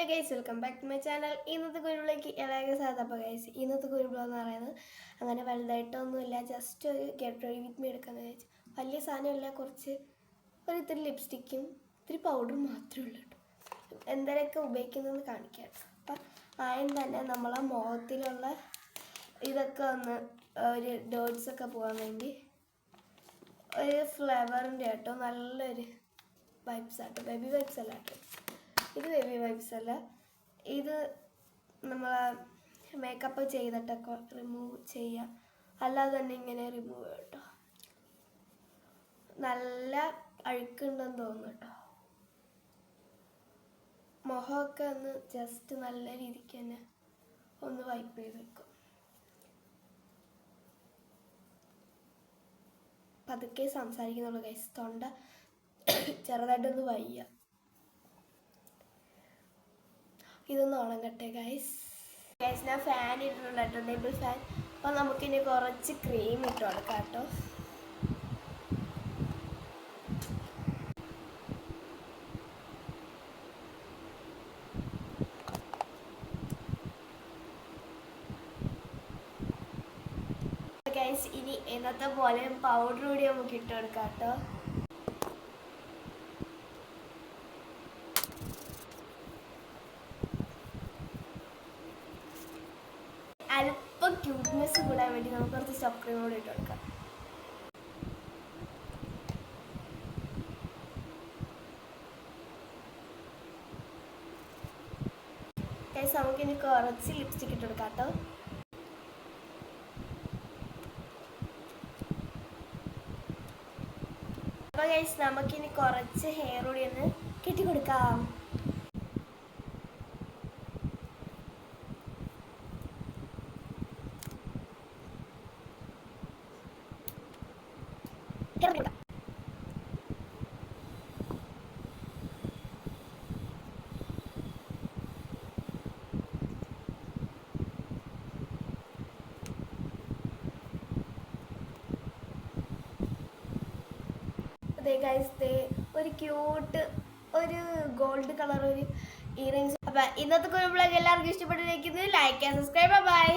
Guys, welcome back to my channel. ഇന്നത്തെ കുരുവിലേക്ക് എല്ലാവർക്കും സാധാ. അപ്പോൾ ഗൈസ്, ഇന്നത്തെ കുരുവിളെന്ന് പറയുന്നത് അങ്ങനെ വലുതായിട്ടൊന്നുമില്ല, ജസ്റ്റ് ഒരു ഗെറ്റ് റെഡി വിത്ത് മീ എടുക്കാമെന്ന് വിചാരിച്ചു. വലിയ സാധനമില്ല, ഇത്തിരി ലിപ്സ്റ്റിക്കും ഇത്തിരി പൗഡറും മാത്രമേ ഉള്ളൂ കേട്ടോ. എന്തെങ്കിലുമൊക്കെ ഉപയോഗിക്കുന്നതെന്ന് കാണിക്കാം. അപ്പം ആദ്യം തന്നെ നമ്മളെ മുഖത്തിലുള്ള ഇതൊക്കെ ഒന്ന് ഒരു ഡോട്ട്സൊക്കെ പോകാൻ വേണ്ടി ഒരു ഫ്ലേവറിൻ്റെ കേട്ടോ, നല്ലൊരു വൈബ്സ് ആട്ടോ. ബേബി വൈബ്സ് അല്ല കേട്ടോ, ഇത് ബേബി വൈബ്സ് അല്ല, ഇത് നമ്മളെ മേക്കപ്പ് ചെയ്തിട്ടൊക്കെ റിമൂവ് ചെയ്യാം, അല്ലാതെ തന്നെ ഇങ്ങനെ റിമൂവ് ചെയ്യാം കേട്ടോ. നല്ല അഴുക്കുണ്ടെന്ന് തോന്നുന്നു കേട്ടോ. മുഖമൊക്കെ ഒന്ന് ജസ്റ്റ് നല്ല രീതിക്ക് തന്നെ ഒന്ന് വൈപ്പ് ചെയ്ത് വെക്കും. പതുക്കെ സംസാരിക്കുന്നുള്ളൂ ഗൈസ്, തൊണ്ട ചെറുതായിട്ടൊന്ന് വയ്യ. ഇതൊന്ന് ഉണങ്ങട്ടെ ഗൈസ്. ഞാൻ ഫാൻ ഇട്ടിട്ടുണ്ട് കേട്ടോ, ടേബിൾ ഫാൻ. അപ്പോൾ നമുക്കിനി കുറച്ച് ക്രീം ഇട്ട് കൊടുക്കാം കേട്ടോ. ഗൈസ്, ഇനി എന്നത്തെ പോലെ പൗഡർ കൂടി നമുക്ക് ഇട്ട് കൊടുക്കാം കേട്ടോ. അല്പം ക്യൂട്ട്നെസ് കൂടാൻ വേണ്ടി നമുക്ക് കുറച്ച് സ്റ്റോപ്പ് ക്രീം കൂടി ഇട്ട് കൊടുക്കാം. ഗൈസ്, നമുക്കിനി കുറച്ച് ലിപ്സ്റ്റിക് ഇട്ട് കൊടുക്കാം കേട്ടോ. അപ്പോൾ ഗൈസ്, നമുക്കിനി കുറച്ച് ഹെയർ കൂടി ഒന്ന് കെട്ടിക്കൊടുക്കാം. ഗൈസ്, ഒരു ക്യൂട്ട് ഒരു ഗോൾഡ് കളർ ഒരു ഇയറിങ്സ്. അപ്പം ഇന്നത്തെ കുരുവിളൊക്കെ എല്ലാവർക്കും ഇഷ്ടപ്പെട്ടിരിക്കുന്നത്. Like and subscribe. ബൈ.